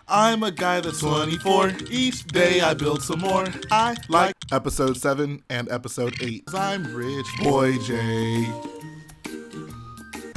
I'm a guy that's 24. Each day I build some more. I like episode 7 and episode 8. I'm Rich Boy J.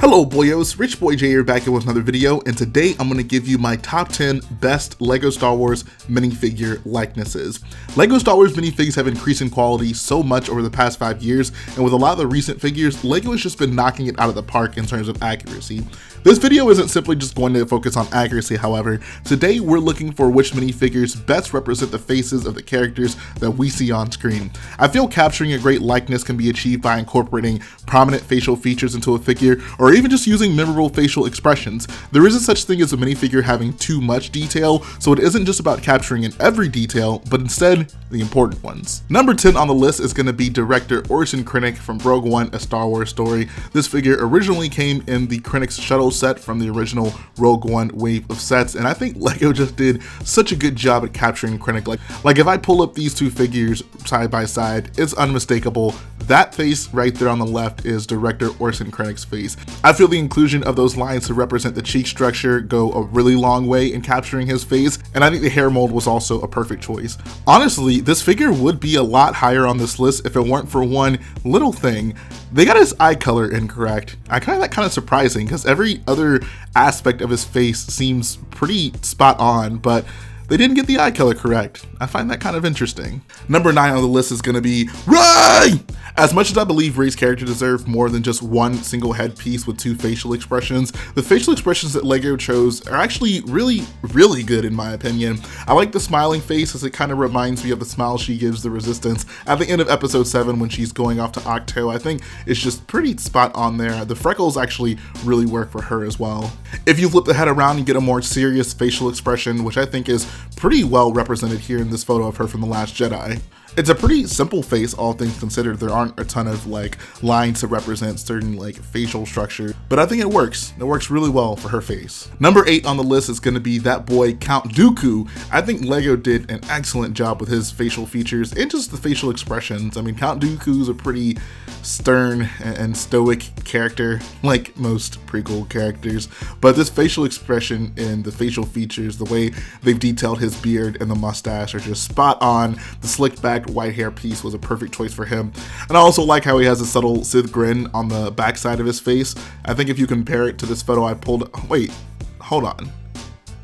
Hello boyos, Rich Boy J here back here with another video, and today I'm going to give you my top 10 best LEGO Star Wars minifigure likenesses. LEGO Star Wars minifigs have increased in quality so much over the past 5 years, and with a lot of the recent figures, LEGO has just been knocking it out of the park in terms of accuracy. This video isn't simply just going to focus on accuracy, however. Today we're looking for which minifigures best represent the faces of the characters that we see on screen. I feel capturing a great likeness can be achieved by incorporating prominent facial features into a figure, or even just using memorable facial expressions. There isn't such thing as a minifigure having too much detail, so it isn't just about capturing in every detail, but instead the important ones. Number 10 on the list is going to be director Orson Krennic from Rogue One: A Star Wars Story. This figure originally came in the Krennic's shuttle set from the original Rogue One wave of sets, and I think LEGO just did such a good job at capturing Krennic. Like if I pull up these two figures side by side, it's unmistakable. That face right there on the left is director Orson Krennic's face. I feel the inclusion of those lines to represent the cheek structure go a really long way in capturing his face, and I think the hair mold was also a perfect choice. Honestly, this figure would be a lot higher on this list if it weren't for one little thing. They got his eye color incorrect. I find that kind of surprising because every other aspect of his face seems pretty spot on, but they didn't get the eye color correct. I find that kind of interesting. Number 9 on the list is gonna be Rey! As much as I believe Rey's character deserved more than just one single headpiece with two facial expressions, the facial expressions that LEGO chose are actually really good in my opinion. I like the smiling face as it kind of reminds me of the smile she gives the Resistance at the end of episode 7 when she's going off to Octo. I think it's just pretty spot on there. The freckles actually really work for her as well. If you flip the head around, you get a more serious facial expression, which I think is pretty well represented here in this photo of her from The Last Jedi. It's a pretty simple face, all things considered. There aren't a ton of lines to represent certain facial structure, but I think it works. It works really well for her face. Number 8 on the list is going to be that boy Count Dooku. I think LEGO did an excellent job with his facial features and just the facial expressions. I mean, Count Dooku's a pretty stern and stoic character, like most prequel characters, but this facial expression and the facial features, the way they've detailed his beard and the mustache are just spot on. The slicked back white hair piece was a perfect choice for him. And I also like how he has a subtle Sith grin on the backside of his face. I think if you compare it to this photo I pulled, wait, hold on.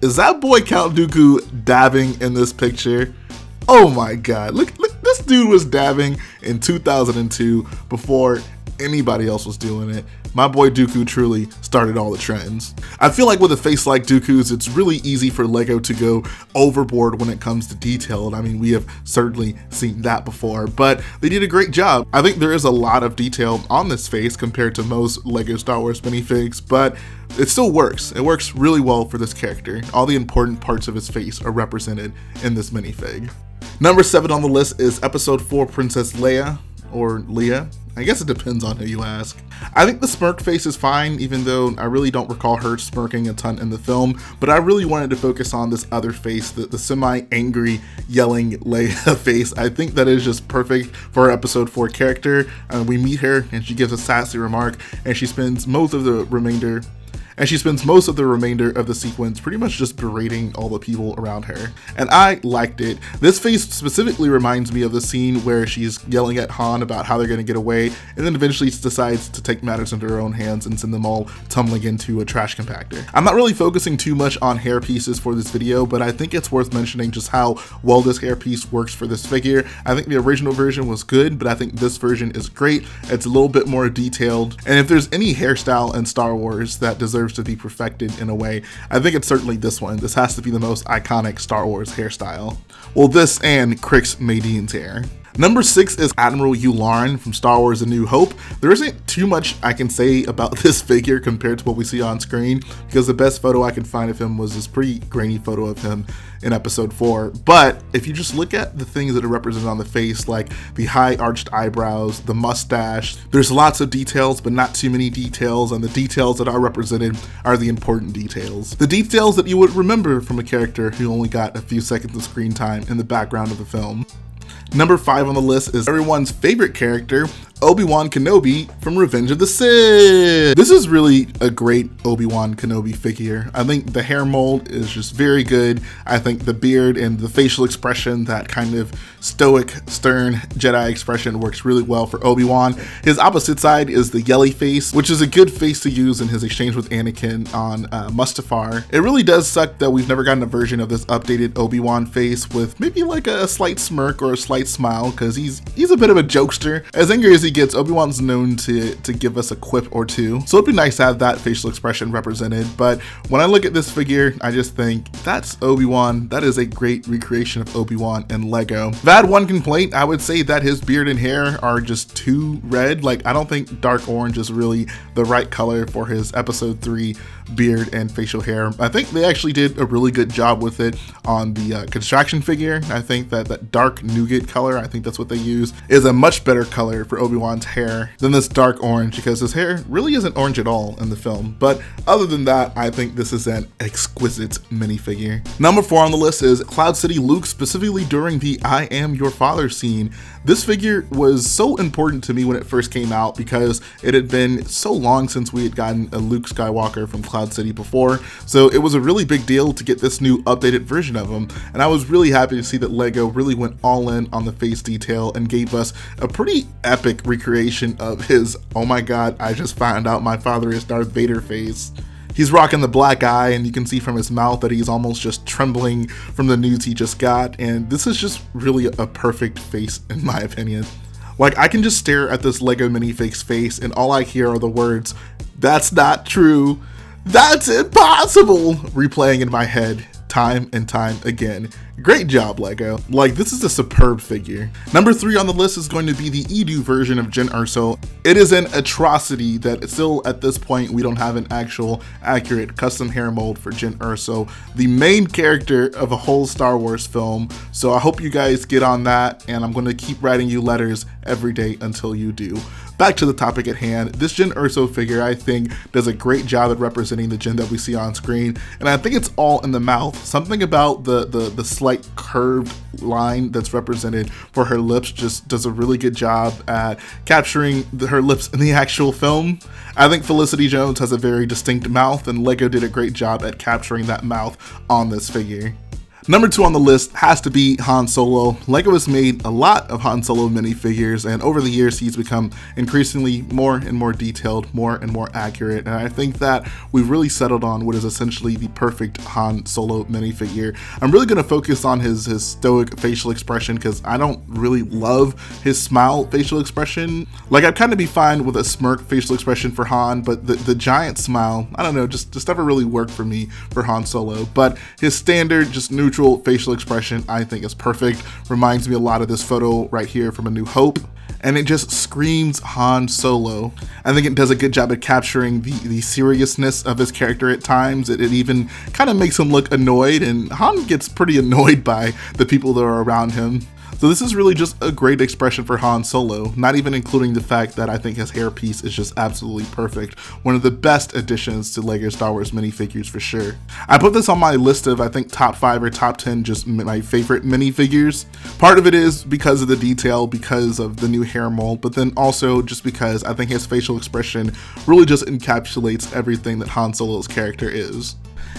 Is that boy Count Dooku dabbing in this picture? Oh my God, look, this dude was dabbing in 2002 before anybody else was doing it. My boy Dooku truly started all the trends. I feel like with a face like Dooku's, it's really easy for LEGO to go overboard when it comes to detail. I mean, we have certainly seen that before, but they did a great job. I think there is a lot of detail on this face compared to most LEGO Star Wars minifigs, but it still works. It works really well for this character. All the important parts of his face are represented in this minifig. Number 7 on the list is Episode 4 Princess Leia, or Leia. I guess it depends on who you ask. I think the smirk face is fine, even though I really don't recall her smirking a ton in the film, but I really wanted to focus on this other face, the semi-angry, yelling Leia face. I think that is just perfect for our episode 4 character. We meet her and she gives a sassy remark, and she spends most of the remainder of the sequence pretty much just berating all the people around her. And I liked it. This face specifically reminds me of the scene where she's yelling at Han about how they're going to get away, and then eventually decides to take matters into her own hands and send them all tumbling into a trash compactor. I'm not really focusing too much on hair pieces for this video, but I think it's worth mentioning just how well this hair piece works for this figure. I think the original version was good, but I think this version is great. It's a little bit more detailed, and if there's any hairstyle in Star Wars that deserves to be perfected in a way, I think it's certainly this one. This has to be the most iconic Star Wars hairstyle. Well, this and Crix Madine's hair. Number 6 is Admiral Yoda from Star Wars: A New Hope. There isn't too much I can say about this figure compared to what we see on screen, because the best photo I could find of him was this pretty grainy photo of him in episode 4. But if you just look at the things that are represented on the face, like the high arched eyebrows, the mustache, there's lots of details, but not too many details, and the details that are represented are the important details. The details that you would remember from a character who only got a few seconds of screen time in the background of the film. Number 5 on the list is everyone's favorite character, ObiWan Kenobi from Revenge of the Sith. This is really a great ObiWan Kenobi figure. I think the hair mold is just very good. I think the beard and the facial expression, that kind of stoic, stern Jedi expression, works really well for Obi-Wan. His opposite side is the yelly face, which is a good face to use in his exchange with Anakin on Mustafar. It really does suck that we've never gotten a version of this updated Obi-Wan face with maybe like a slight smirk or a slight smile, because he's a bit of a jokester. As angry as he gets, Obi-Wan's known to give us a quip or two, so it'd be nice to have that facial expression represented. But when I look at this figure, I just think that's Obi-Wan. That is a great recreation of Obi-Wan in Lego. If I had one complaint, I would say that his beard and hair are just too red. Like, I don't think dark orange is really the right color for his episode 3 beard and facial hair. I think they actually did a really good job with it on the construction figure. I think that dark nougat color, I think that's what they use, is a much better color for Obi-Wan's hair than this dark orange, because his hair really isn't orange at all in the film. But other than that, I think this is an exquisite minifigure. Number 4 on the list is Cloud City Luke, specifically during the I Am Your Father scene. This figure was so important to me when it first came out because it had been so long since we had gotten a Luke Skywalker from Cloud City before, so it was a really big deal to get this new updated version of him, and I was really happy to see that Lego really went all in on the face detail and gave us a pretty epic recreation of his "oh my god, I just found out my father is Darth Vader" face. He's rocking the black eye, and you can see from his mouth that he's almost just trembling from the news he just got, and this is just really a perfect face in my opinion. Like, I can just stare at this Lego minifig's face and all I hear are the words, "That's not true, that's impossible," replaying in my head time and time again. Great job, Lego. Like, this is a superb figure. Number 3 on the list is going to be the Edu version of Jyn Erso. It is an atrocity that still at this point we don't have an actual accurate custom hair mold for Jyn Erso, the main character of a whole Star Wars film. So I hope you guys get on that, and I'm going to keep writing you letters every day until you do. Back to the topic at hand, this Jyn Erso figure I think does a great job at representing the Jyn that we see on screen, and I think it's all in the mouth. Something about the slight curved line that's represented for her lips just does a really good job at capturing her lips in the actual film. I think Felicity Jones has a very distinct mouth, and Lego did a great job at capturing that mouth on this figure. Number 2 on the list has to be Han Solo. Lego has made a lot of Han Solo minifigures, and over the years he's become increasingly more and more detailed, more and more accurate, and I think that we've really settled on what is essentially the perfect Han Solo minifigure. I'm really going to focus on his stoic facial expression because I don't really love his smile facial expression. Like, I'd kind of be fine with a smirk facial expression for Han, but the giant smile, I don't know, just never really worked for me for Han Solo. But his standard, just neutral facial expression I think is perfect. Reminds me a lot of this photo right here from A New Hope, and it just screams Han Solo. I think it does a good job at capturing the seriousness of his character at times. It even kind of makes him look annoyed, and Han gets pretty annoyed by the people that are around him. So this is really just a great expression for Han Solo, not even including the fact that I think his hairpiece is just absolutely perfect. One of the best additions to LEGO Star Wars minifigures for sure. I put this on my list of I think top 5 or top 10 just my favorite minifigures. Part of it is because of the detail, because of the new hair mold, but then also just because I think his facial expression really just encapsulates everything that Han Solo's character is.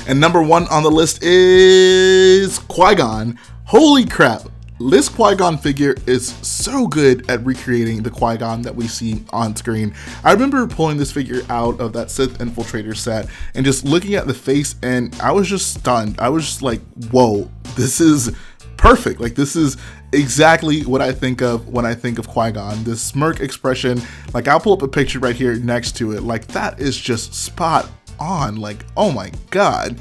And number 1 on the list is Qui Gon. Holy crap! This Qui Gon figure is so good at recreating the Qui Gon that we see on screen. I remember pulling this figure out of that Sith Infiltrator set and just looking at the face, and I was just stunned. I was just like, whoa, this is perfect. Like, this is exactly what I think of when I think of Qui Gon. This smirk expression, like, I'll pull up a picture right here next to it. Like, that is just spot on. Like, oh my god.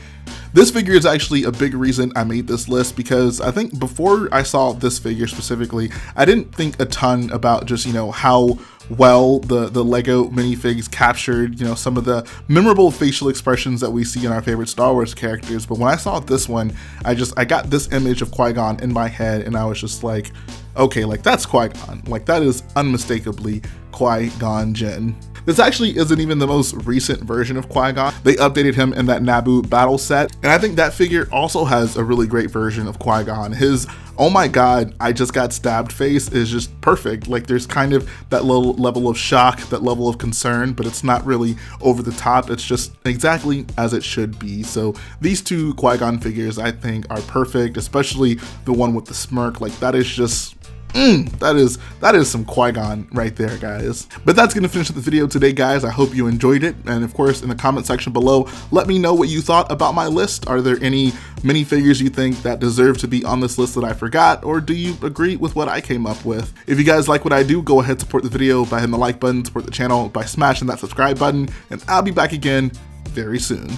This figure is actually a big reason I made this list, because I think before I saw this figure specifically, I didn't think a ton about just, you know, how well the Lego minifigs captured, you know, some of the memorable facial expressions that we see in our favorite Star Wars characters. But when I saw this one, I got this image of Qui-Gon in my head, and I was just like, okay, like, that's Qui-Gon. Like, that is unmistakably Qui-Gon Jinn. This actually isn't even the most recent version of Qui Gon. They updated him in that Naboo battle set, and I think that figure also has a really great version of Qui Gon. His "oh my god, I just got stabbed" face is just perfect. Like, there's kind of that little level of shock, that level of concern, but it's not really over the top. It's just exactly as it should be. So these two Qui Gon figures I think are perfect, especially the one with the smirk. Like, that is just that is some Qui-Gon right there, guys. But that's gonna finish up the video today, guys. I hope you enjoyed it, and of course in the comment section below, let me know what you thought about my list. Are there any minifigures you think that deserve to be on this list that I forgot, or do you agree with what I came up with? If you guys like what I do, go ahead, support the video by hitting the like button, support the channel by smashing that subscribe button, and I'll be back again very soon.